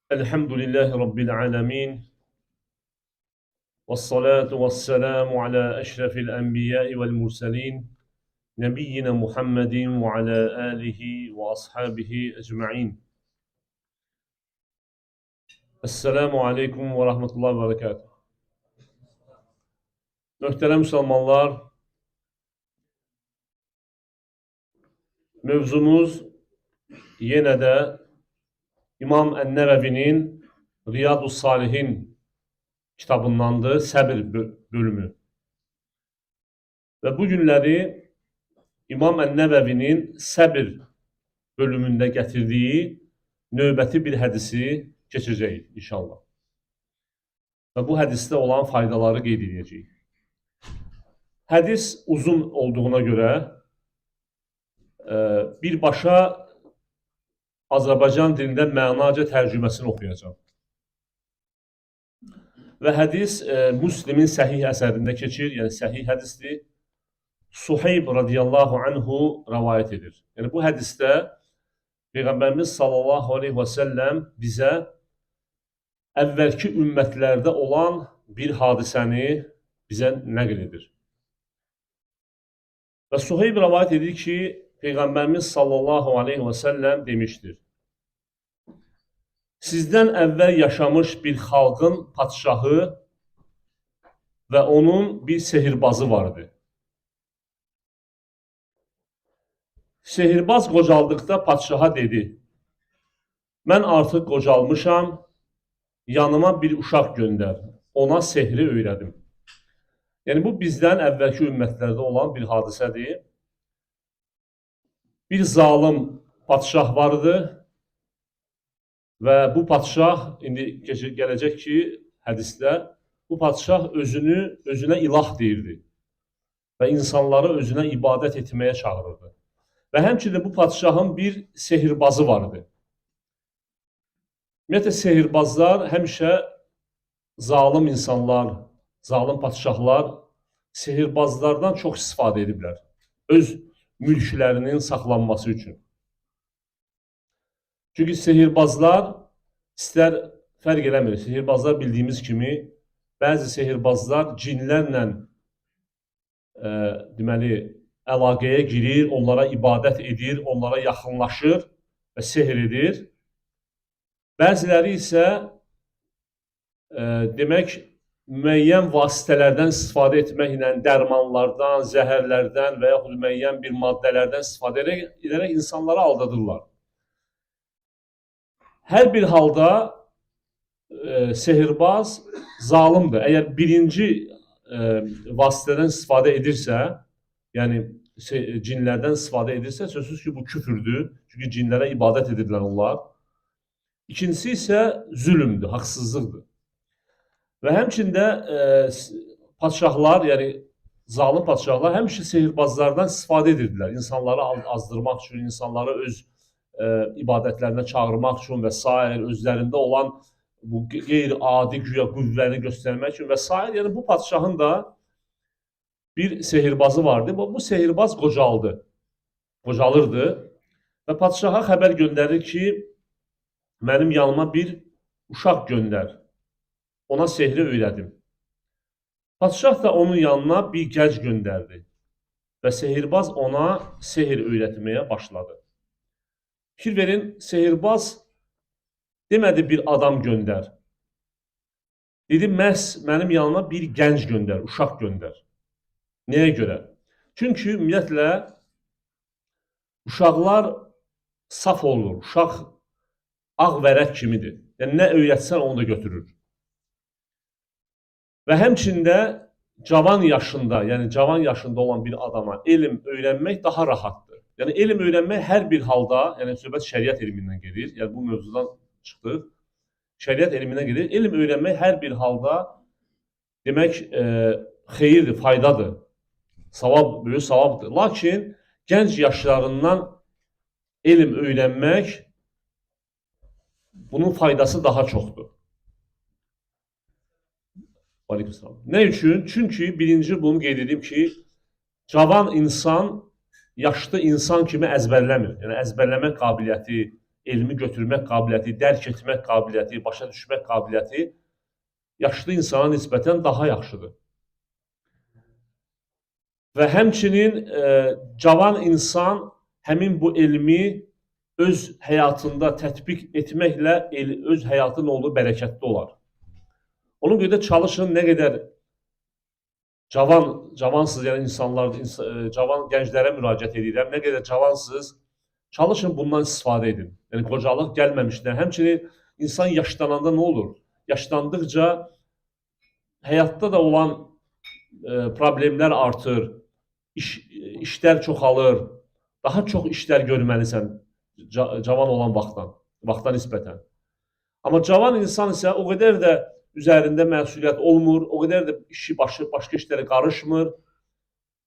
Elhamdülillahi Rabbil alemin. Vessalatu vesselamu ala eşrefil enbiyai vel murselin. Nebiyyina Muhammedin ve ala alihi ve ashabihi ecma'in. Esselamu aleyküm ve rahmetullahi ve berekatuhu. Möhtərəm Müslümanlar, mövzumuz yenə də İmam Ən-Nəvəvinin Riyadus Salihin kitabındandır, səbir bölümü. Və bu günləri İmam Ən-Nəvəvinin səbir bölümündə gətirdiyi növbəti bir hədisi keçəcəyik inşallah. Və bu hədisdə olan faydaları qeyd edəcəyik. Hədis uzun olduğuna görə birbaşa Azərbaycan dilində mənaca tərcüməsini oxuyacağım. Və hədis Müslimin səhih əsərində keçir, yəni səhih hədisdir. Suheyb radiyallahu anhu rəvayət edir. Yəni bu hədisdə Peyğəmbərimiz sallallahu aleyhi və səlləm bizə əvvəlki ümmətlərdə olan bir hadisəni bizə nəql edir. Və Suheyb rəvayət edir ki, Peyğəmbərimiz sallallahu aleyhi və səlləm demişdir. Sizdən əvvəl yaşamış bir xalqın padşahı və onun bir sehirbazı vardı. Sehirbaz qocaldıqda padşaha dedi, mən artıq qocalmışam, yanıma bir uşaq göndər, ona sehri öyrədim. Yəni bu bizdən əvvəlki ümmətlərdə olan bir hadisədir. Bir zalım padşah vardı və bu padşah, indi gələcək ki, hədisdə, bu padşah özünə ilah deyirdi və insanları özünə ibadət etməyə çağırırdı. Və həmçinin bu padşahın bir sehirbazı vardı. Ümumiyyətlə, sehirbazlar həmişə zalım insanlar, zalım padşahlar sehirbazlardan çox istifadə ediblər. Öz mülklərinin saxlanması üçün. Çünki sehirbazlar istər fərq eləmir. Sehirbazlar bildiyimiz kimi, bəzi sehirbazlar cinlərlə deməli, əlaqəyə girir, onlara ibadət edir, onlara yaxınlaşır və sehr edir. Bəziləri isə demək, müəyyən vasitələrdən istifadə etməklə dərmanlardan, zəhərlərdən və yaxud müəyyən bir maddələrdən istifadə edərək insanları aldadırlar. Hər bir halda sehirbaz zalimdir. Əgər birinci vasitədən istifadə edirsə, yəni cinlərdən istifadə edirsə, sözsüz ki, bu küfürdür. Çünki cinlərə ibadət edirlər onlar. İkincisi isə zülümdür, haqsızlıqdır. Və həmçində padşahlar, yəni zalim padşahlar həmişə sehirbazlardan istifadə edirdilər. İnsanları azdırmaq üçün, insanları öz ibadətlərinə çağırmaq üçün və s. özlərində olan bu qeyri-adi güya qüvvəni göstərmək üçün və s. Yəni bu padşahın da bir sehirbazı vardı. Bu sehirbaz qocalırdı və padşaha xəbər göndərir ki, mənim yanıma bir uşaq göndər, ona sehri öyrədim. Padşah da onun yanına bir gənc göndərdi və sehirbaz ona sehr öyrətməyə başladı. Fikir verin, sehirbaz demədi bir adam göndər. Dedi, məhz mənim yanıma bir gənc göndər, uşaq göndər. Nəyə görə? Çünki ümumiyyətlə uşaqlar saf olur, uşaq ağ vərək kimidir. Yəni nə öyrətsən onu da götürür. Və həmçində cavan yaşında, yəni cavan yaşında olan bir adama elm öyrənmək daha rahatdır. Yəni elm öyrənmək hər bir halda, yəni söhbət şəriət elmindən gedir. Yəni bu mövzudan çıxdıq. Şəriət elmindən gedir. Elm öyrənmək hər bir halda demək xeyirdir, faydadır. Savab, böyük savabdır. Lakin gənc yaşlarından elm öyrənmək bunun faydası daha çoxdur. Nə üçün? Çünki birinci bunu qeyd edeyim ki, cavan insan yaşlı insan kimi əzbərləmir. Yəni əzbərləmə qabiliyyəti, elmi götürmək qabiliyyəti, dərk etmək qabiliyyəti, başa düşmək qabiliyyəti yaşlı insana nisbətən daha yaxşıdır. Və həmçinin cavan insan həmin bu elmi öz həyatında tətbiq etməklə öz həyatının olduğu bərəkətli olar. Ona görə də çalışın, nə qədər cavansız, yəni insanlar, cavan gənclərə müraciət edirəm, nə qədər cavansız, çalışın bundan istifadə edin. Yəni qocalıq gəlməmişdən, həmçinin insan yaşlananda nə olur? Yaşlandıqca həyatda da olan problemlər artır, işlər çoxalır, daha çox işlər görməlisən cavan olan vaxtdan nisbətən. Amma cavan insan isə o qədər də üzərində məsuliyyət olmur, o qədər də başqa işlərə qarışmır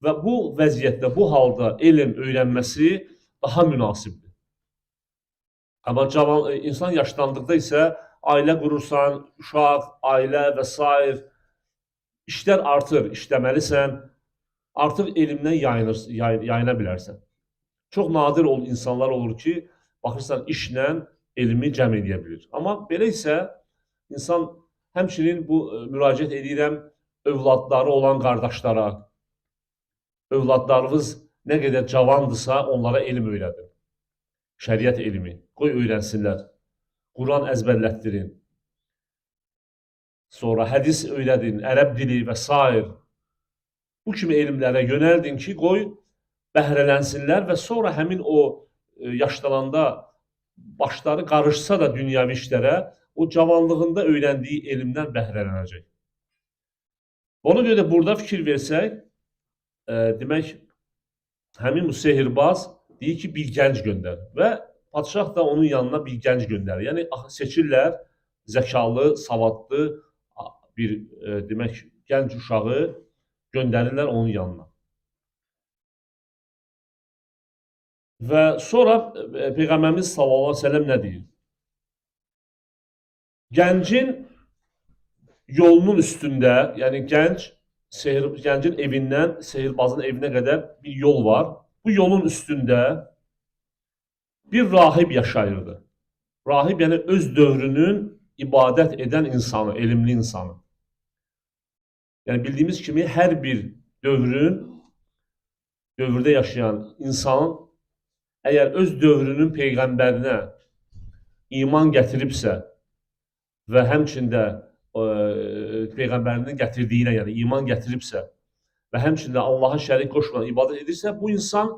və bu vəziyyətdə, bu halda elm öyrənməsi daha münasibdir. Amma insan yaşlandıqda isə ailə qurursan, uşaq, ailə və s. işlər artır, işləməlisən, artıq elmdən yayına bilərsən. Çox nadir insanlar olur ki, baxırsan işlə elmi cəm edə bilir. Amma belə isə insan həmçinin bu müraciət edirəm övladları olan qardaşlara. Övladlarınız nə qədər cavandırsa onlara elm öyrədin. Şəriət elmi. Qoy öyrənsinlər. Quran əzbərlətdirin. Sonra hədis öyrədin, ərəb dili və s. Bu kimi elmlərə yönəldin ki, qoy bəhrələnsinlər və sonra həmin o yaşlananda başları qarışsa da dünyavi işlərə, o cavanlığında öyrəndiyi elmdən bəhrələnəcək. Ona görə də burada fikir versək, demək, həmin bu sehirbaz deyir ki, bir gənc göndər və padişah da onun yanına bir gənc göndərir. Yəni, seçirlər zəkalı, savadlı bir, demək, gənc uşağı göndərirlər onun yanına. Və sonra Peyğəmbərimiz sallallahu əleyhi və səlləm nə deyir? Gəncin yolunun üstündə, yəni gəncin evindən sehirbazın evinə qədər bir yol var. Bu yolun üstündə bir rahib yaşayırdı. Rahib yəni öz dövrünün ibadət edən insanı, elmli insanı. Yəni bildiyimiz kimi hər bir dövrdə yaşayan insan əgər öz dövrünün peyğəmbərinə iman gətiribsə və həmçində peyğəmbərinin gətirdiyinə, yəni iman gətiribsə və həmçində Allaha şərik qoşmadan ibadət edirsə, bu insan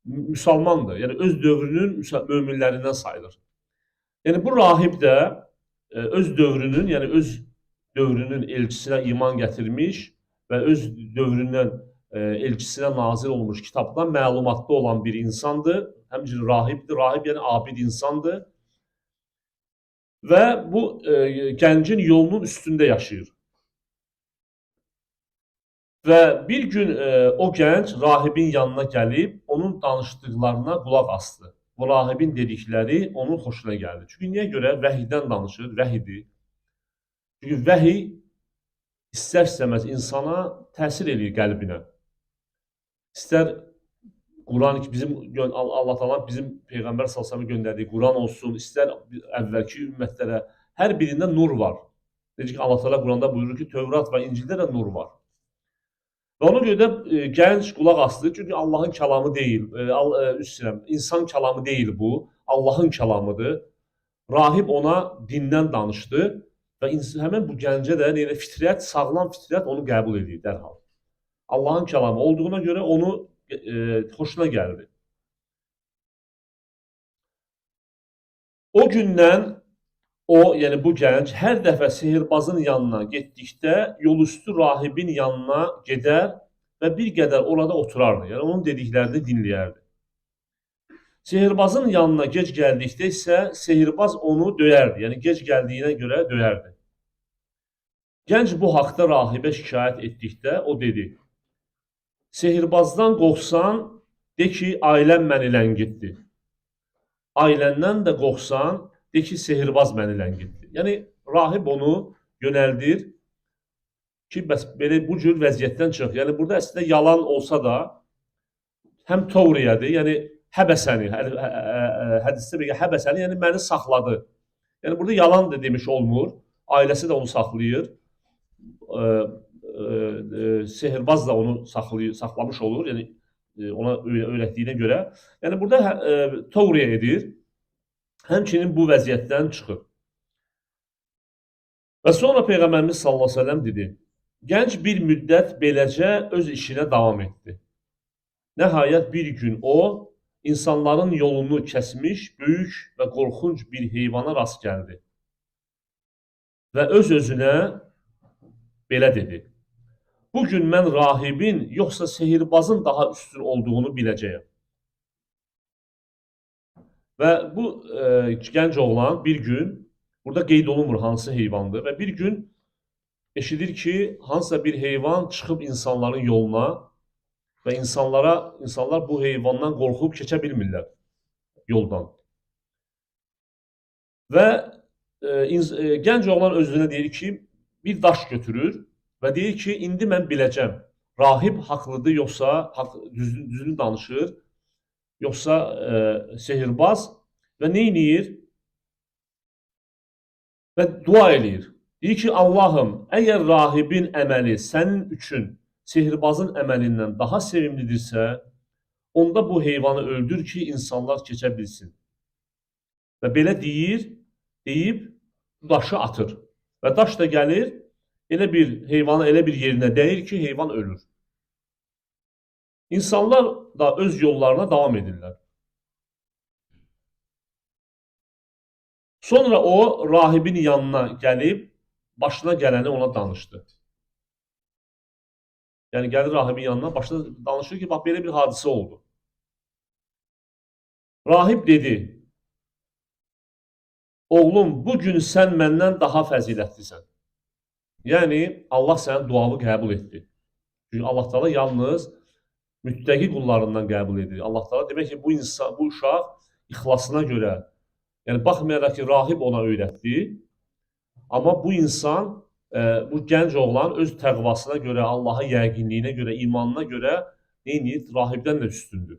müsəlmandır. Yəni öz dövrünün möminlərindən sayılır. Yəni bu rahib də öz dövrünün, yəni öz dövrünün elçisinə iman gətirmiş və öz dövründən elçisinə nazil olmuş kitabdan məlumatlı olan bir insandır. Həmçinin rahibdir. Rahib yəni abid insandır. Və bu gəncin yolunun üstündə yaşayır. Və bir gün o gənc rahibin yanına gəlib, onun danışdıqlarına qulaq asdı. Bu rahibin dedikləri onun xoşuna gəldi. Çünki niyə görə? Vəhiydən danışır, vəhidir. Çünki vəhiy istər-istəməz insana təsir edir qəlbinə. İstər Quran, Allah Taala bizim Peyğəmbər sallallahu göndərdiyi Quran olsun, istər əvvəlki ümmətlərə, hər birində nur var. Necə ki, Allah Taala Quranda buyurur ki, Tövrat və İncildə də nur var. Və ona görə də gənc qulaq asdı, çünki Allahın kəlamı deyil, insan kəlamı deyil bu, Allahın kəlamıdır. Rahib ona dindən danışdı və həmin bu gəncə də fitrət, sağlam fitrət onu qəbul edir dərhal. Allahın kəlamı olduğuna görə onu xoşuna gəldi. O gündən yəni bu gənc hər dəfə sehirbazın yanına getdikdə yolüstü rahibin yanına gedər və bir qədər orada oturardı. Yəni onun dediklərini dinləyərdi. Sehirbazın yanına gec gəldikdə isə sehirbaz onu döyərdi. Yəni gec gəldiyinə görə döyərdi. Gənc bu haqda rahibə şikayət etdikdə o dedi: Sehirbazdan qorxsan, de ki, ailəm məni ləngitdi. Ailəndən də qorxsan, de ki, sehirbaz məni ləngitdi. Yəni, rahib onu yönəldir ki, bəs belə bu cür vəziyyətdən çıx. Yəni, burada əslində yalan olsa da, həm Tovriyədir, yəni həbəsəni, hədisdə bir həbəsəni, yəni məni saxladı. Yəni burada yalan da demiş olmur. Ailəsi də onu saxlayır. Sehirbaz da onu saxlamış olur. Yəni ona öyrətdiyinə görə. Yəni burada təvriyə edir. Həmçinin bu vəziyyətdən çıxır. Və sonra Peyğəmbərimiz sallallahu əleyhi və səlləm dedi: "Gənc bir müddət beləcə öz işinə davam etdi. Nəhayət bir gün o, insanların yolunu kəsmiş, böyük və qorxunc bir heyvana rast gəldi. Və öz-özünə belə dedi: Bugün mən rahibin, yoxsa sehirbazın daha üstün olduğunu biləcəyəm." Və bu gənc oğlan bir gün, burada qeyd olunmur hansı heyvandır və bir gün eşidir ki, hansısa bir heyvan çıxıb insanların yoluna və insanlar bu heyvandan qorxub keçə bilmirlər yoldan. Və gənc oğlan özünə deyir ki, bir daş götürür və deyir ki, indi mən biləcəm, rahib haqlıdır, yoxsa düzünü danışır, yoxsa sehirbaz və neyniyir? Və dua eləyir. Deyir ki, Allahım, əgər rahibin əməli sənin üçün sehirbazın əməlindən daha sevimlidirsə, onda bu heyvanı öldür ki, insanlar keçə bilsin. Və belə deyib daşı atır. Və daş da gəlir, heyvanı elə bir yerinə dəyir ki, heyvan ölür. İnsanlar da öz yollarına davam edirlər. Sonra o, rahibin yanına gəlib, başına gələni ona danışdı. Yəni, gəlir rahibin yanına, başına danışır ki, bax, belə bir hadisə oldu. Rahib dedi: Oğlum, bugün sən məndən daha fəzilətlisən. Yəni, Allah sənin duanı qəbul etdi. Çünki Allah Teala yalnız müttəqi qullarından qəbul edir. Allah Teala demək ki, bu uşaq ixlasına görə, yəni baxmayaraq ki, rahib ona öyrətdi, amma bu insan, bu gənc oğlan öz təqvasına görə, Allaha yəqinliyinə görə, imanına görə neyini? Rahibdən də üstündür.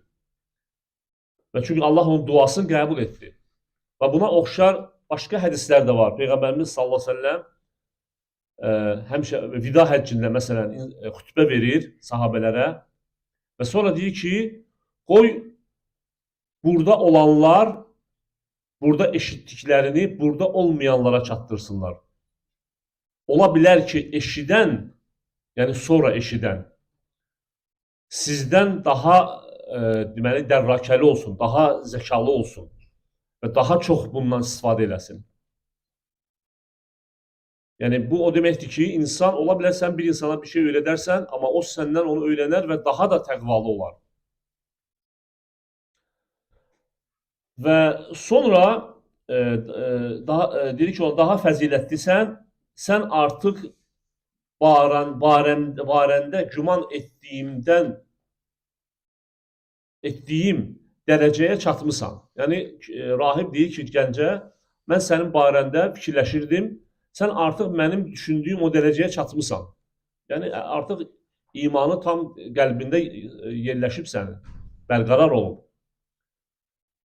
Və çünki Allah onun duasını qəbul etdi. Və buna oxşar başqa hədislər də var. Peyğəmbərimiz sallallahu əleyhi və səlləm həmişə vida həccində məsələn xütbə verir sahabələrə və sonra deyir ki, qoy burada olanlar burada eşitdiklərini burada olmayanlara çatdırsınlar. Ola bilər ki, eşidən, yəni sonra eşidən sizdən daha deməli dərrakəli olsun, daha zəkalı olsun və daha çox bundan istifadə eləsin. Yəni, bu o deməkdir ki, insan, ola bilər sən bir insana bir şey öyrədərsən, amma o səndən onu öyrənər və daha da təqvalı olar. Və sonra dedi ki, daha fəzilətlisən, sən artıq barəndə güman etdiyim dərəcəyə çatmısan. Yəni, rahib deyir ki, gəncə, mən sənin barəndə fikirləşirdim, sən artıq mənim düşündüyüm o dərəcəyə çatmısan. Yəni, artıq imanı tam qəlbində yerləşib sənin, bərqərar olub.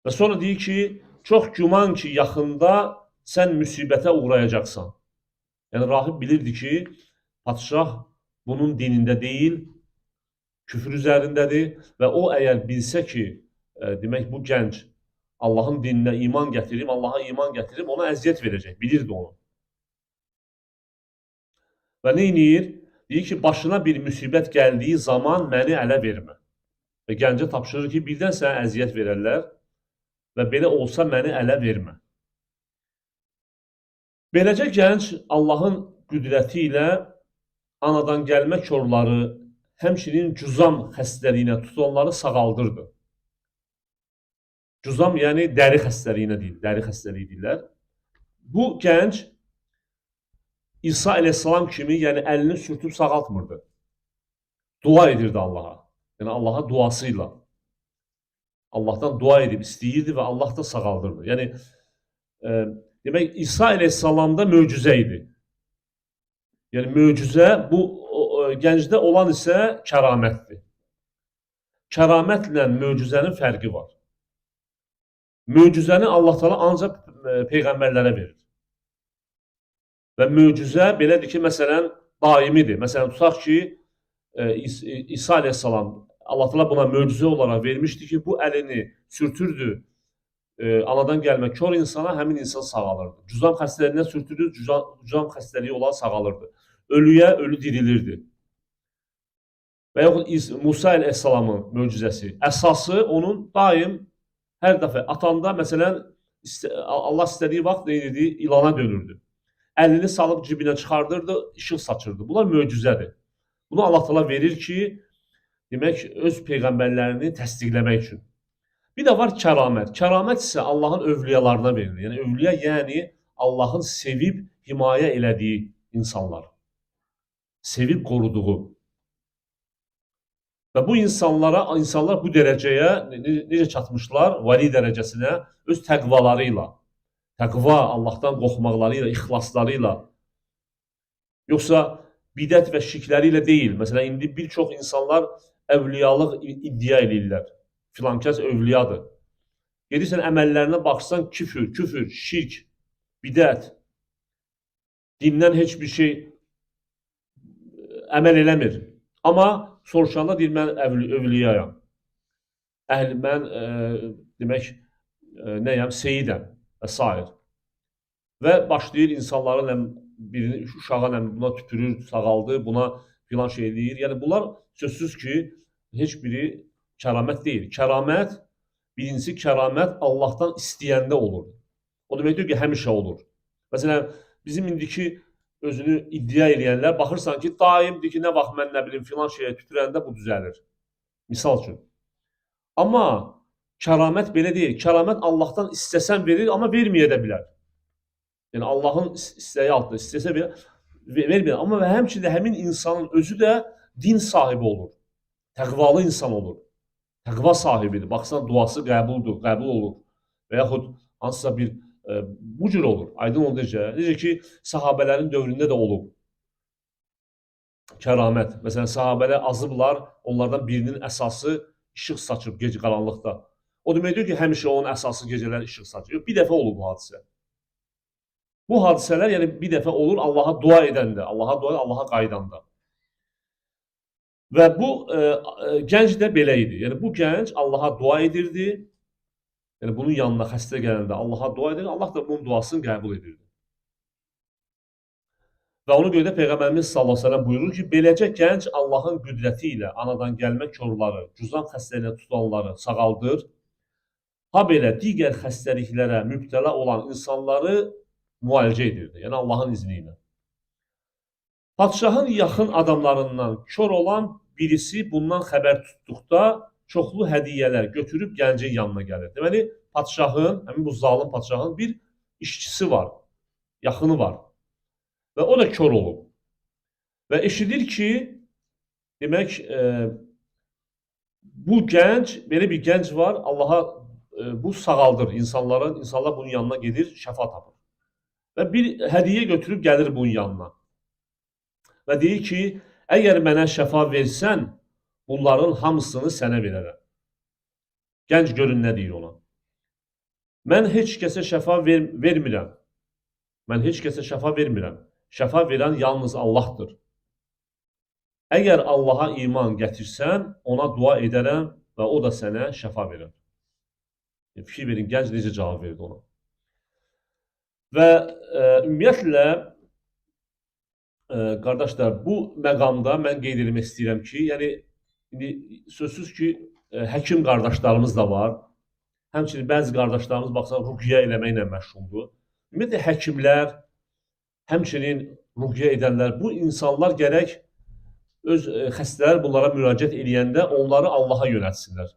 Və sonra deyir ki, çox güman ki, yaxında sən müsibətə uğrayacaqsan. Yəni, rahib bilirdi ki, padişah bunun dinində deyil, küfür üzərindədir və o əgər bilsə ki, demək bu gənc Allahın dininə iman gətirib, Allaha iman gətirib, ona əziyyət verəcək, bilirdi onu. Və neyniyir? Deyir ki, başına bir müsibət gəldiyi zaman məni ələ vermə. Və gəncə tapşırır ki, birdən sənə əziyyət verərlər və belə olsa məni ələ vermə. Beləcə gənc Allahın qüdrəti ilə anadan gəlmə korları, həmçinin cüzam xəstəliyinə tutanları sağaldırdı. Cüzam, yəni dəri xəstəliyinə deyil, dəri xəstəliyi deyirlər. Bu gənc İsa əleyhissalam kimi, yəni əlini sürtüb sağaltmırdı. Dua edirdi Allaha. Yəni Allaha duasıyla. Allahdan dua edib istəyirdi və Allah da sağaldırdı. Yəni, demək, İsa əleyhissalamda möcüzə idi. Yəni, möcüzə, bu gəncdə olan isə kəramətdir. Kəramətlə möcüzənin fərqi var. Möcüzəni Allah Teala ancaq peyğəmbərlərə verir. Və möcüzə belədir ki, məsələn, daimidir. Məsələn, tutaq ki, İsa əleyhissalam Allah Teala buna möcüzə olaraq vermişdi ki, bu əlini sürtürdü anadan gəlmə kör insana, həmin insan sağalırdı. Cüzam xəstəliyindən sürtürdü, cüzam xəstəliyi olan sağalırdı. Ölüyə ölü dirilirdi. Və yaxud Musa əleyhissalamın möcüzəsi. Əsası onun daim hər dəfə atanda, məsələn, Allah istədiyi vaxt neydi? İlana dönürdü. Əlini salıb cibinə çıxardırdı, işıq saçırdı. Bunlar möcüzədir. Bunu Allah Teala verir ki, demək, öz peyğəmbərlərini təsdiqləmək üçün. Bir də var kəramət. Kəramət isə Allahın övliyalarına verilir. Yəni, övliya, yəni Allahın sevib, himayə elədiyi insanlar. Sevib qoruduğu. Və bu insanlar bu dərəcəyə necə çatmışlar? Vali dərəcəsinə öz təqvaları ilə, təqva, Allahdan qorxmaqları ilə, ixlasları ilə. Yoxsa bidət və şirkləri ilə deyil. Məsələn, indi bir çox insanlar əvliyalıq iddia edirlər. Filankəs övliyadır. Gedirsən əməllərinə baxsan, küfür, şirk, bidət, dindən heç bir şey əməl eləmir. Amma soruşanda deyir, mən övliyayam. Mən, demək, nəyəm, seyidəm və s. Və başlayır insanların birini, uşağa buna tüpürür, sağaldı, buna filan şey eləyir. Yəni, bunlar sözsüz ki, heç biri kəramət deyil. Kəramət, birincisi kəramət Allahdan istəyəndə olur. O deməkdir ki, həmişə olur. Məsələn, bizim indiki özünü iddia eləyənlər baxırsan ki, daimdir ki, nə vaxt mən nə bilim filan şeyə tüpürəndə bu düzəlir. Misal üçün. Amma kəramət belə deyil. Kəramət Allahdan istəsən verir, amma verməyə də bilər. Yəni, Allahın istəyi altında istəsə vermir. Amma və həmçində həmin insanın özü də din sahibi olur. Təqvalı insan olur. Təqva sahibidir. Baxsan, duası qəbul olur. Və yaxud hansısa bir bu cür olur. Aydın oldu necə? Necə ki, sahabələrin dövründə də olub. Kəramət. Məsələn, sahabələr azıblar, onlardan birinin əsası işıq saçıb gecə qaranlıqda. O deməkdir ki, həmişə onun əsası gecələr işıq saçır. Bir dəfə olub bu hadisə. Bu hadisələr yəni bir dəfə olur Allaha dua edəndə, Allaha qaydanda. Və bu gənc də belə idi. Yəni bu gənc Allaha dua edirdi. Yəni bunun yanına xəstə gələndə Allaha dua edirdi. Allah da bunun duasını qəbul edirdi. Və ona görə də Peyğəmbərimiz sallallahu əleyhi və səlləm buyurur ki, beləcə gənc Allahın qüdrəti ilə anadan gəlmə korları, cüzam xəstəliyinə tutanları sağaldır. Ha belə digər xəstəliklərə mübtəla olan insanları müalicə edirdi. Yəni Allahın izni ilə. Padşahın yaxın adamlarından kör olan birisi bundan xəbər tutduqda çoxlu hədiyyələr götürüb gəncin yanına gəlir. Deməli, padşahın, həmin bu zalim padşahın bir işçisi var, yaxını var. Və o da kör olub. Və eşidir ki, demək, bu gənc, belə bir gənc var, Allaha bu sağaldır insanlar bunun yanına gedir, şəfa tapır. Və bir hədiyyə götürüb gəlir bunun yanına. Və deyir ki, əgər mənə şəfa versən, bunların hamısını sənə verərəm. Gənc görün nə deyir ona. Mən heç kəsə şəfa vermirəm. Mən heç kəsə şəfa vermirəm. Şəfa verən yalnız Allahdır. Əgər Allaha iman gətirsən, ona dua edərəm və o da sənə şəfa verər. Fikir verin, gənc necə cavab verdi ona. Və ümumiyyətlə, qardaşlar, bu məqamda mən qeyd etmək istəyirəm ki, yəni, sözsüz ki, həkim qardaşlarımız da var. Həmçinin bəzi qardaşlarımız, baxsan, ruqiyyə eləməklə məşğuldur. Ümumiyyətlə, həkimlər, həmçinin ruqiyyə edənlər, bu insanlar gərək öz xəstələr bunlara müraciət edəndə onları Allaha yönətsinlər.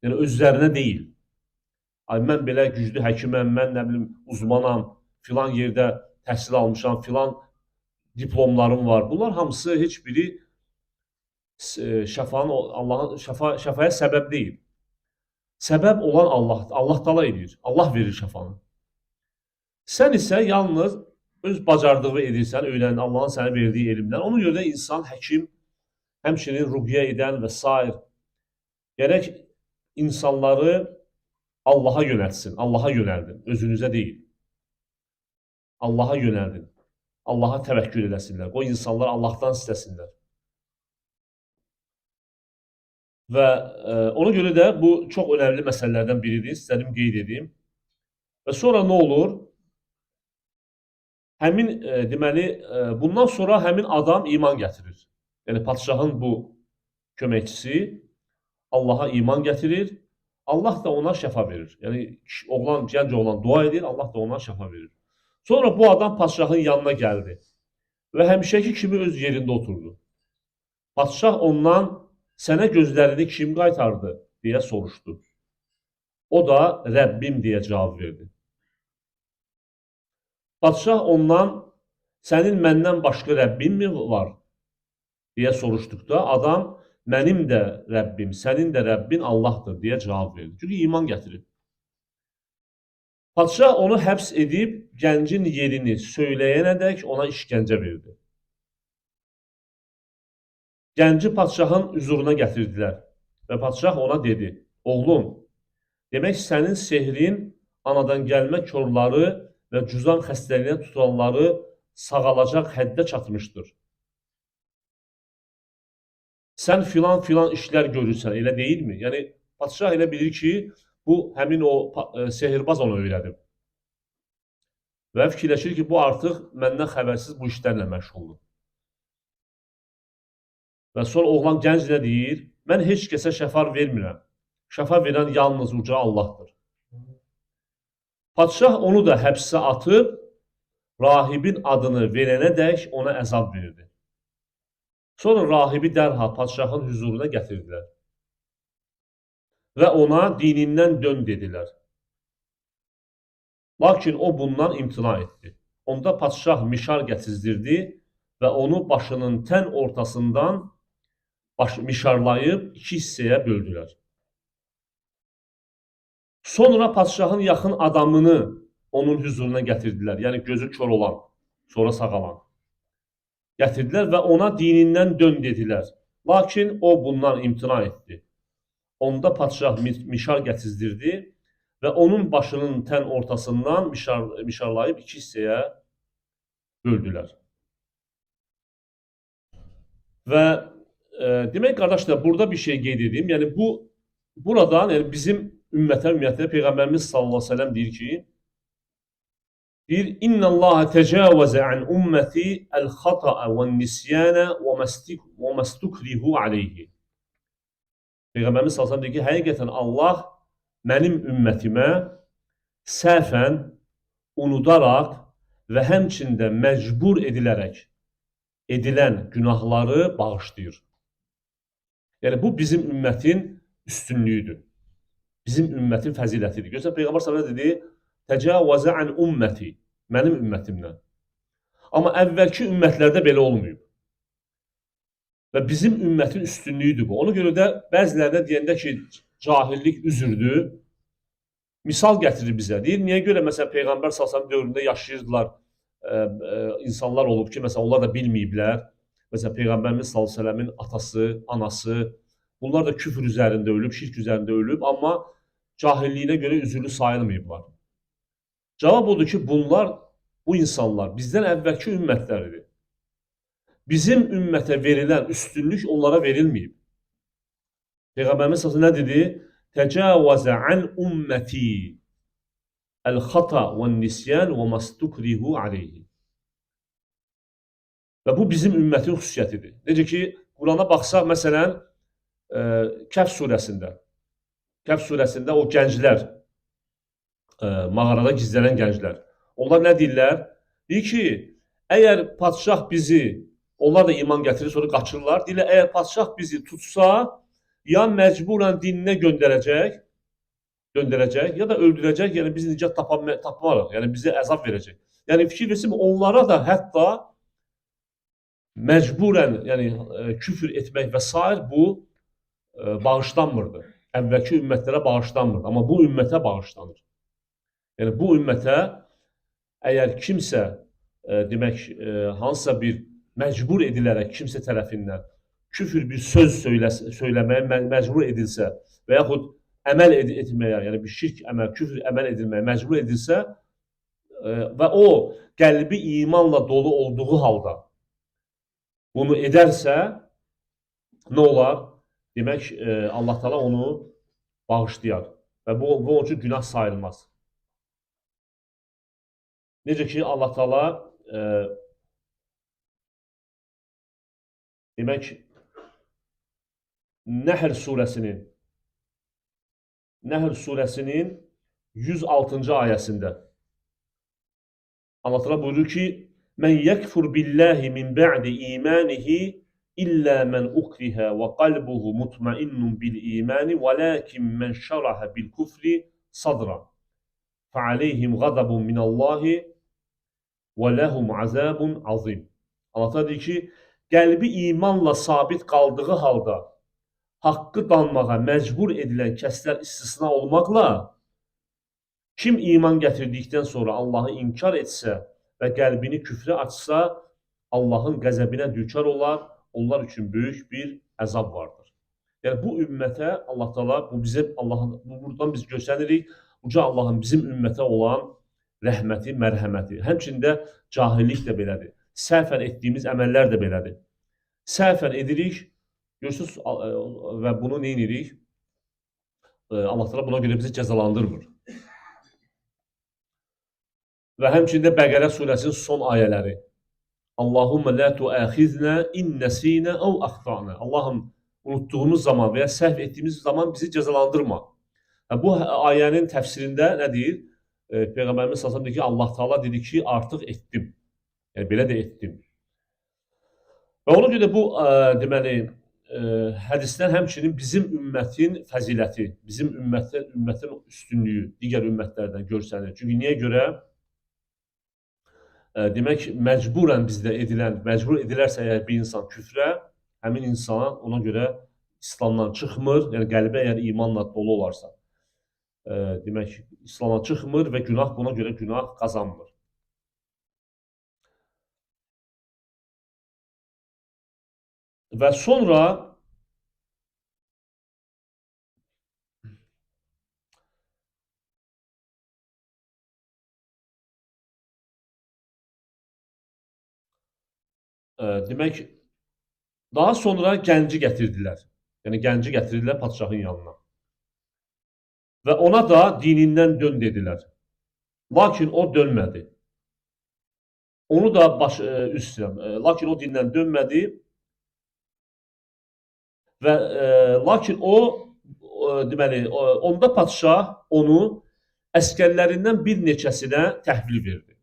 Yəni, özlərinə deyil. Ay, mən belə güclü həkiməm, mən nə bilim, uzmanam, filan yerdə təhsil almışam, filan diplomlarım var. Bunlar hamısı heç biri şəfaya səbəb deyil. Səbəb olan Allahdır. Allah təala edir. Allah verir şəfanı. Sən isə yalnız öz bacardığı edirsən, öyrənin Allahın sənə verdiyi elmdən. Ona görə də insan, həkim, həmçinin ruqiyyə edən və s. gərək insanları Allaha yönəltsin. Allaha yönəldin. Özünüzə deyil. Allaha yönəldin. Allaha təvəkkül eləsinlər. Qoy insanlar Allahdan istəsinlər. Və ona görə də bu çox önəmli məsələlərdən biridir. İstədim qeyd edeyim. Və sonra nə olur? Həmin deməli bundan sonra həmin adam iman gətirir. Yəni padşahın bu köməkçisi Allaha iman gətirir. Allah da ona şəfa verir. Yəni oğlan, gənc oğlan dua edir, Allah da ona şəfa verir. Sonra bu adam padşahın yanına gəldi və həmişəki kimi öz yerində oturdu. Padşah ondan sənə gözlərini kim qaytardı deyə soruşdu. O da Rəbbim deyə cavab verdi. Padşah ondan sənin məndən başqa Rəbbin mi var deyə soruşduqda adam mənim də Rəbbim, sənin də Rəbbin Allahdır deyə cavab verdi. Çünki iman gətirib. Padşah onu həbs edib gəncin yerini söyləyənədək ona işgəncə verdi. Gənci padşahın hüzuruna gətirdilər və padşah ona dedi, oğlum, demək sənin sehrin anadan gəlmə körləri və cüzam xəstəliyinə tutulanları sağalacaq həddə çatmışdır. Sən filan işlər görürsən, elə deyilmi? Yəni, padşah elə bilir ki, bu həmin o sehirbaz onu öyrədib. Və fikirləşir ki, bu artıq məndən xəbərsiz bu işlərlə məşğuldur. Və sonra oğlan gənc nə deyir? Mən heç kəsə şəfa vermirəm. Şəfa verən yalnız uca Allahdır. Padşah onu da həbsə atıb, rahibin adını verənədək ona əzab verdi. Sonra rahibi dərhal padşahın hüzuruna gətirdilər. Və ona dinindən dön dedilər. Lakin o bundan imtina etdi. Onda padşah mişar gətizdirdi və onu başının tən ortasından mişarlayıb iki hissəyə böldülər. Sonra padşahın yaxın adamını onun hüzuruna gətirdilər. Yəni gözü kör olan, sonra sağalan. Gətirdilər və ona dinindən dön dedilər. Lakin o bundan imtina etdi. Onda padşah mişar gətizdirdi və onun başının tən ortasından mişarlayıb iki hissəyə böldülər. Və demək qardaşlar, burada bir şey qeyd edeyim. Yəni buradan yəni bizim ümumiyyətlə Peyğəmbərimiz sallallahu əleyhi və səlləm deyir ki, İnnəllaha təcavəzə an umməti əl-xata'a və-nisyanə və məstukrihu aleyhi. Peyğəmbərimiz sallallahu əleyhi və səlləm deyir ki, həqiqətən Allah mənim ümmətimə səhvən, unudaraq və həmçində məcbur edilərək edilən günahları bağışlayır. Yəni, bu bizim ümmətin üstünlüyüdür. Bizim ümmətin fəzilətidir. Görürsən, Peyğəmbər sallallahu əleyhi və səlləm dedi, təcavəzə an umməti, mənim ümmətimdən. Amma əvvəlki ümmətlərdə belə olmayıb. Və bizim ümmətin üstünlüyüdür bu. Ona görə də bəzilərdə deyəndə ki, cahillik üzürdür, misal gətirir bizə. Deyir, niyə görə məsələn Peyğəmbər sallallahu dövründə yaşayırdılar, insanlar olub ki, məsələn onlar da bilməyiblər. Məsələn Peyğəmbərimiz sallallahu atası, anası, bunlar da küfr üzərində ölüb, şirk üzərində ölüb, amma cahilliyinə görə üzürlü sayılmayıblar. Cavab odur ki, bu insanlar bizdən əvvəlki ümmətləridir. Bizim ümmətə verilən üstünlük onlara verilməyib. Peyğəmbərimiz sallallahu nə dedi? Təcavəzə an umməti əl-xata və-nisyan və məstukrihu aleyhi. Və bu bizim ümmətin xüsusiyyətidir. Necə ki, Qurana baxsaq, məsələn, Kəhf surəsində o gənclər, mağarada gizlənən gənclər. Onlar nə deyirlər? Deyir ki, əgər padşah bizi, onlar da iman gətirir, sonra qaçırlar. Deyirlər, əgər padşah bizi tutsa, ya məcburən dininə göndərəcək, ya da öldürəcək, yəni biz nicat tapmarıq, yəni bizə əzab verəcək. Yəni fikir versin, onlara da hətta məcburən, yəni küfür etmək və s. bu bağışlanmırdı. Əvvəlki ümmətlərə bağışlanmırdı, amma bu ümmətə bağışlanır. Yəni bu ümmətə əgər kimsə demək hansısa bir məcbur edilərək kimsə tərəfindən küfür bir söz söyləməyə məcbur edilsə və yaxud əməl etməyə, yəni bir şirk əməl, küfr əməl edilməyə məcbur edilsə və o qəlbi imanla dolu olduğu halda bunu edərsə, nə olar? Demək, Allah Teala onu bağışlayar və bu onun üçün günah sayılmaz. Necə ki, Allah Teala demək, Nəhl surəsinin 106-cı ayəsində Allah Teala buyurur ki, "Men yekfur billahi min ba'di imanihi illa men ukriha ve qalbuhu mutmainnun bil imani velakin men şaraha bil kufri sadra. Fa'aleyhim ghadabun minallahi ve lehum azabun azim." Allah Teala deyir ki, qəlbi imanla sabit qaldığı halda haqqı danmağa məcbur edilən kəslər istisna olmaqla, kim iman gətirdikdən sonra Allahı inkar etsə və qəlbini küfrə açsa, Allahın qəzəbinə düçar olar, onlar üçün böyük bir əzab vardır. Yəni bu ümmətə Allah Teala buradan biz göstəririk, uca Allahın bizim ümmətə olan rəhməti, mərhəməti. Həmçində cahillik də belədir. Səhvən etdiyimiz əməllər də belədir. Səhvən edirik, görürsünüz və bunu nə edirik? Allah Teala buna görə bizi cəzalandırmır. Və həmçində Bəqərə surəsinin son ayələri. Allahumma la tu'akhizna in nasina aw akhtana. Allahım, unutduğumuz zaman və ya səhv etdiyimiz zaman bizi cəzalandırma. Bu ayənin təfsirində nə deyir? Peyğəmbərimiz sallallahu əleyhi və səlləm deyir ki, Allah Teala dedi ki, artıq etdim. Yəni belə də etdim. Və ona görə bu deməli hədisdən həmçinin bizim ümmətin fəziləti, bizim ümmətin üstünlüyü digər ümmətlərdən görsənir. Çünki niyə görə? Demək, məcburən bizdə edilən, məcbur edilərsə əgər bir insan küfrə, həmin insana ona görə İslamdan çıxmır, yəni qəlbi əgər imanla dolu olarsa, demək, İslamdan çıxmır və günah buna görə günah qazanmır. Və sonra demək, daha sonra gənci gətirdilər. Yəni gənci gətirdilər padşahın yanına. Və ona da dinindən dön dedilər. Lakin o dönmədi. Onu da lakin o dindən dönmədi. Və lakin o deməli, onda padşah onu əskərlərindən bir neçəsinə təhvil verdi.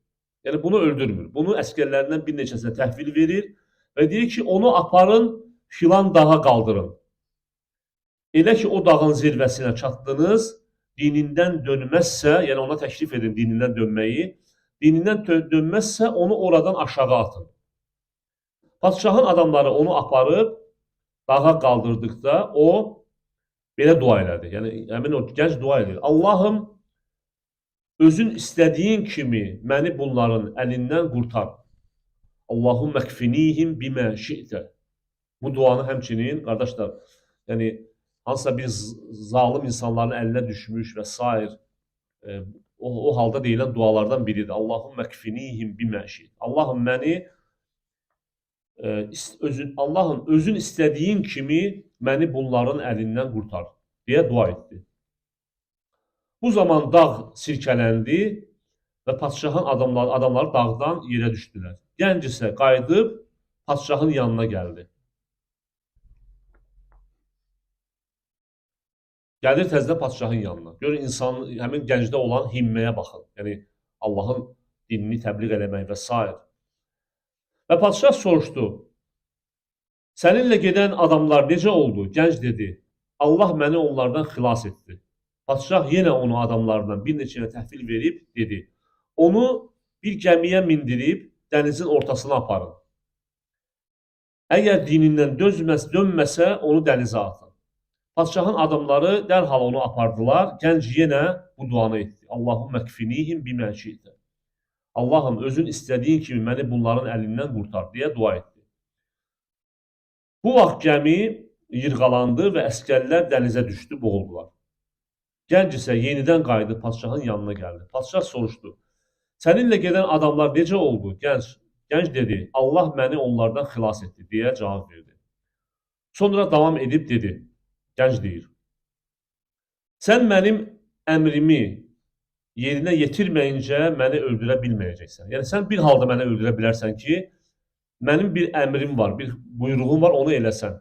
Yəni bunu öldürmür. Bunu əskərlərindən bir neçəsinə təhvil verir və deyir ki, onu aparın, filan dağa qaldırın. Elə ki, o dağın zirvəsinə çatdınız, dinindən dönməzsə, yəni ona təklif edin dinindən dönməyi, dinindən dönməzsə onu oradan aşağı atın. Padşahın adamları onu aparıb, dağa qaldırdıqda o belə dua elədi. Yəni həmin o gənc dua edir. Allahım, özün istədiyin kimi məni bunların əlindən qurtar. Allahum məkfinihim bimə şi'tə. Bu duanı həmçinin, qardaşlar, yəni hansısa bir zalim insanların əlinə düşmüş və s. O halda deyilən dualardan biridir. Allahum məkfinihim bimə şi'tə. Allahım məni Allahım, özün istədiyin kimi məni bunların əlindən qurtar deyə dua etdi. Bu zaman dağ sirkələndi və padşahın adamları dağdan yerə düşdülər. Gənc isə qayıdıb padşahın yanına gəldi. Gəlir təzədən padşahın yanına. Görün, həmin gəncdə olan himməyə baxın. Yəni, Allahın dinini təbliğ eləmək və s. Və padşah soruşdu, səninlə gedən adamlar necə oldu? Gənc dedi, Allah məni onlardan xilas etdi. Padşah yenə onu adamlardan bir neçəyə təhvil verib, dedi, onu bir gəmiyə mindirib dənizin ortasına aparın. Əgər dinindən dönməsə, onu dənizə atın. Padşahın adamları dərhal onu apardılar, gənc yenə bu duanı etdi. Allahum məkfinihim bimə şi'tə. Allahım, özün istədiyin kimi məni bunların əlindən qurtar deyə dua etdi. Bu vaxt gəmi yırğalandı və əskərlər dənizə düşdü, boğuldular. Gənc isə yenidən qayıdıb padşahın yanına gəldi. Padşah soruşdu: "Səninlə gedən adamlar necə oldu?" Gənc dedi: "Allah məni onlardan xilas etdi" deyə cavab verdi. Sonra davam edib dedi. Gənc deyir: "Sən mənim əmrimi yerinə yetirməyincə məni öldürə bilməyəcəksən. Yəni sən bir halda məni öldürə bilərsən ki, mənim bir əmrim var, bir buyruğum var, onu eləsən."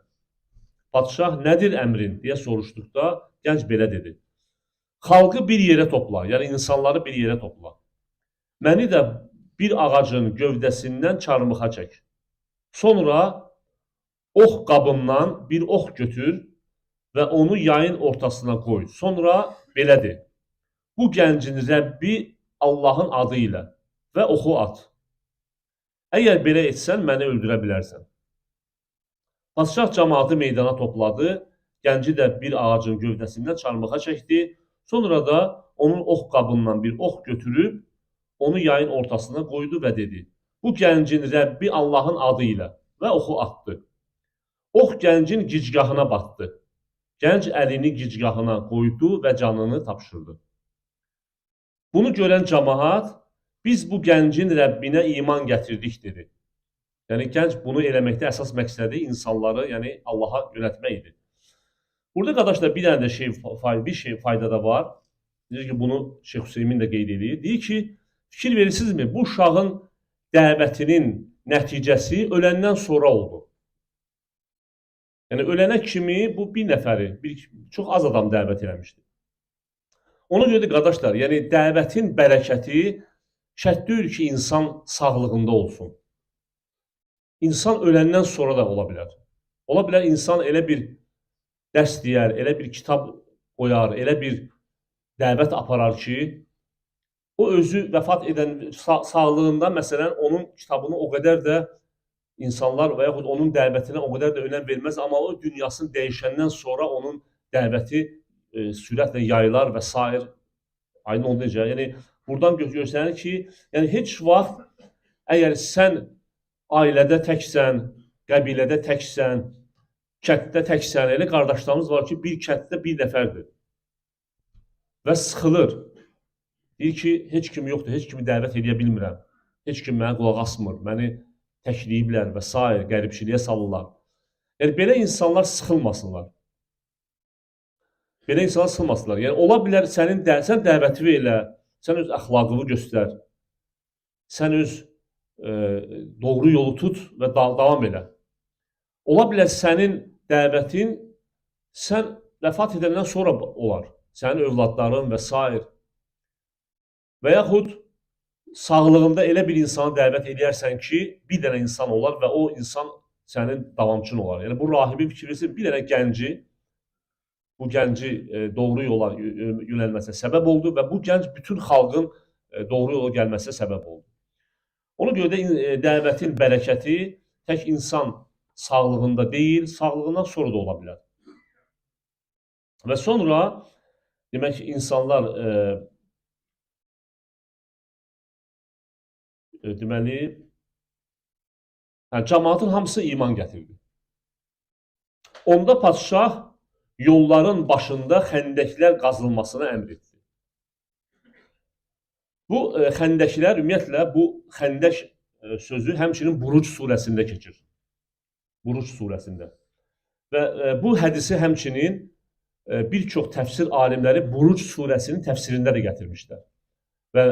Padşah nədir əmrin deyə soruşduqda gənc belə dedi: "Xalqı bir yerə topla, yəni insanları bir yerə topla. Məni də bir ağacın gövdəsindən çarmıxa çək. Sonra ox qabından bir ox götür və onu yayın ortasına qoy. Sonra belə de: Bu gəncin Rəbbi Allahın adı ilə və oxu at. Əgər belə etsən məni öldürə bilərsən." Padşah cəmaatı meydana topladı, gənci də bir ağacın gövdəsindən çarmıxa çəkdi, sonra da onun ox qabından bir ox götürüb, onu yayın ortasına qoydu və dedi: Bu gəncin Rəbbi Allahın adı ilə və oxu atdı. Ox gəncin gicgahına batdı. Gənc əlini gicgahına qoydu və canını tapşırdı. Bunu görən cəmaat, biz bu gəncin Rəbbinə iman gətirdik dedi. Yəni gənc bunu eləməkdə əsas məqsədi insanları, yəni Allaha yönəltmək idi. Burada qardaşlar bir dənə də bir fayda da var. Deyir ki, bunu Şeyx Hüseymin də qeyd edir. Deyir ki, fikir verirsinizmi? Bu uşağın dəvətinin nəticəsi öləndən sonra oldu. Yəni ölənə kimi bu bir nəfəri, çox az adam dəvət eləmişdi. Ona görə də qardaşlar, yəni dəvətin bərəkəti şərt deyil ki, insan sağlığında olsun. İnsan öləndən sonra da ola bilər. Ola bilər insan elə bir dərs deyər, elə bir kitab qoyar, elə bir dəvət aparar ki, o özü vəfat edən sağlığında məsələn onun kitabını o qədər də insanlar və yaxud onun dəvətinə o qədər də önəm verməz, amma o dünyasını dəyişəndən sonra onun dəvəti sürətlə yayılar və s. Aydın oldu necə? Yəni buradan göstərir ki, yəni heç vaxt əgər sən ailədə təksən, qəbilədə təksən, kənddə təksən, elə qardaşlarımız var ki, bir kənddə bir nəfərdir və sıxılır. Deyir ki, heç kim yoxdur, heç kimi dəvət edə bilmirəm, heç kim mənə qulaq asmır, məni təkləyiblər və s. qəribçiliyə salırlar. Yəni, belə insanlar sıxılmasınlar. Belə insanlar sıxılmasınlar. Yəni, ola bilər sən dəvəti elə, sən öz əxlaqını göstər, sən öz doğru yolu tut və davam elə. Ola bilər sənin dəvətin sən vəfat edəndən sonra olar. Sənin övladların və s. Və yaxud sağlığında elə bir insanı dəvət edərsən ki, bir dənə insan olar və o insan sənin davamçın olar. Yəni bu rahibin fikirləsi bir dənə gənci, bu gənci doğru yola yönəlməsə səbəb oldu və bu gənc bütün xalqın doğru yola gəlməsə səbəb oldu. Ona görə də dəvətin bərəkəti tək insan sağlığında deyil, sağlığından sonra da ola bilər. Və sonra, demək ki, insanlar deməli, cəmaatın hamısı iman gətirdi. Onda padşah yolların başında xəndəklər qazılmasına əmr etdi. Bu xəndəklər, ümumiyyətlə, bu xəndək sözü həmçinin Buruc surəsində keçir. Buruc surəsində. Və bu hədisi həmçinin bir çox təfsir alimləri Buruc surəsinin təfsirində də gətirmişlər. Və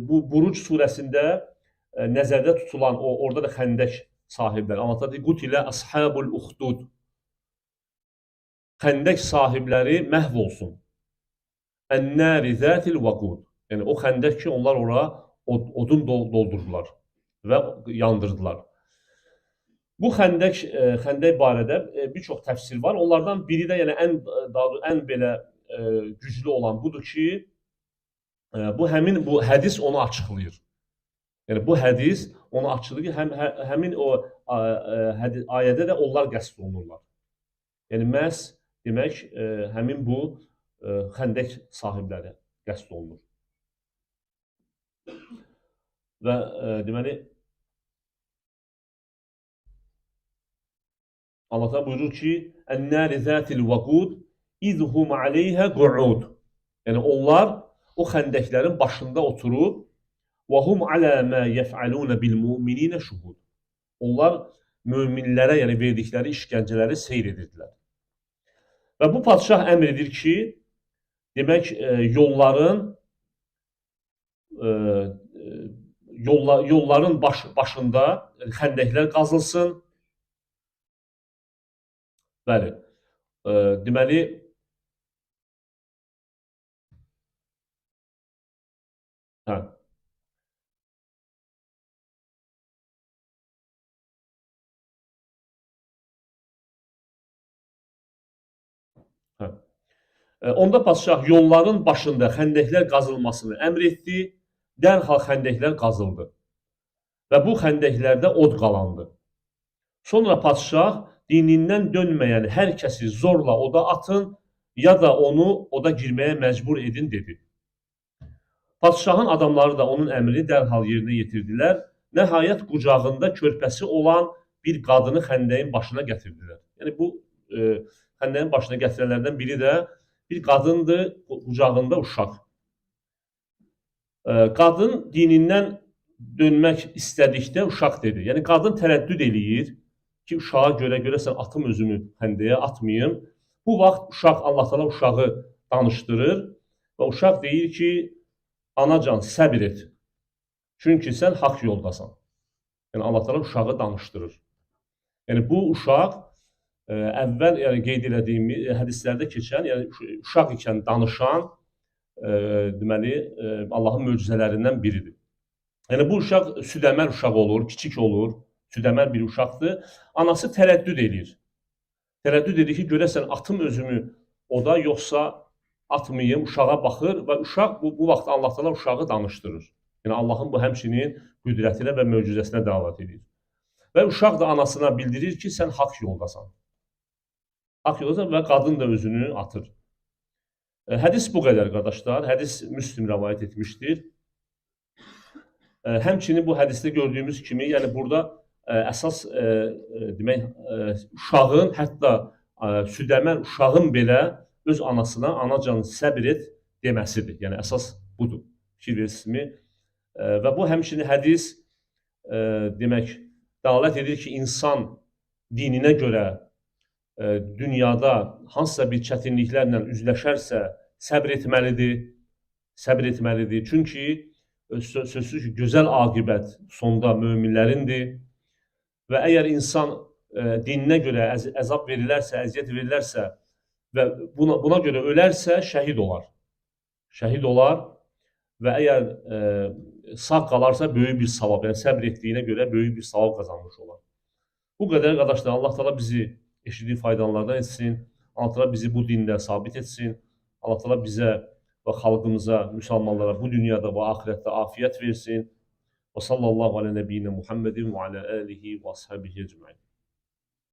bu Buruc surəsində nəzərdə tutulan, orada da xəndək sahibləri anlatır. Qutilə əshabul uxdud. Xəndək sahibləri məhv olsun. Ən-nəri zətil vaqud. Yəni o xəndək ki, onlar ora odun doldurdular və yandırdılar. Bu xəndək barədə bir çox təfsir var. Onlardan biri də yəni ən belə güclü olan budur ki, bu hədis onu açıqlayır. Yəni bu hədis onu açıqlayır ki, həmin o ayədə də onlar qəsd olunurlar. Yəni məhz demək həmin bu xəndək sahibləri qəsd olunur. Və deməli Allah buyurur ki: "Ən-nari zatil vaqud izhum aleyha qu'ud." Yəni onlar o xəndəklərin başında oturub və hum alə mə yef'alun bil mu'minina şuhud. Onlar möminlərə, yəni verdikləri işgəncələri seyr edirdilər. Və bu padşah əmr edir ki, demək yolların başında xəndəklər qazılsın. Bəli. Deməli hə. Hə. Onda padşah yolların başında xəndəklər qazılmasını əmr etdi. Dərhal xəndəklər qazıldı. Və bu xəndəklərdə od qalandı. Sonra padşah dinindən dönməyən hər kəsi zorla oda atın, ya da onu oda girməyə məcbur edin, dedi. Padşahın adamları da onun əmrini dərhal yerinə yetirdilər. Nəhayət qucağında körpəsi olan bir qadını xəndəyin başına gətirdilər. Yəni bu xəndəyin başına gətirənlərdən biri də bir qadındır, qucağında uşaq. Qadın dinindən dönmək istədikdə uşaq dedi. Yəni qadın tərəddüd eləyir ki, uşağa görəsən atım özümü xəndəyə, atmayım. Bu vaxt uşaq, Allah Teala uşağı danışdırır və uşaq deyir ki, anacan səbir et. Çünki sən haqq yoldasan. Yəni Allah Teala uşağı danışdırır. Yəni bu uşaq əvvəl qeyd elədiyimiz hədislərdə keçən, yəni uşaq ikən danışan deməli Allahın möcüzələrindən biridir. Yəni bu uşaq südəmər uşaq olur, kiçik olur, südəmər bir uşaqdır. Anası tərəddüd edir. Tərəddüd edir ki, görəsən atım özümü oda, yoxsa atmayım, uşağa baxır və uşaq bu vaxt Allah Teala uşağı danışdırır. Yəni Allahın bu həmçinin qüdrətinə və möcüzəsinə dəlalət edir. Və uşaq da anasına bildirir ki, sən haqq yoldasan. Haqq yoldasan və qadın da özünü atır. Hədis bu qədər, qardaşlar. Hədis Müslim rəvayət etmişdir. Həmçinin bu hədisdə gördüyümüz kimi, yəni burada əsas demək uşağın, hətta südəmər uşağın belə öz anasına anacan səbr et deməsidir. Yəni əsas budur. Fikir verirsizmi? Və bu həmçinin hədis demək dəlalət edir ki, insan dininə görə dünyada hansısa bir çətinliklərlə üzləşərsə səbr etməlidir. Səbr etməlidir. Çünki sözsüz ki, gözəl aqibət sonda möminlərindir. Və əgər insan dininə görə əzab verilərsə, əziyyət verilərsə və buna görə ölərsə, şəhid olar. Şəhid olar və əgər sağ qalarsa, böyük bir savab, yəni səbr etdiyinə görə böyük bir savab qazanmış olar. Bu qədər, qardaşlar, Allah Teala bizi eşitdiyi faydalardan etsin. Allah Teala bizi bu dində sabit etsin. Allah Teala bizə və xalqımıza, müsəlmanlara bu dünyada və axirətdə afiyət versin. Və sallallahu alə nəbiyyinə Muhammedin və alə alihi və ashabihi ecmaîn.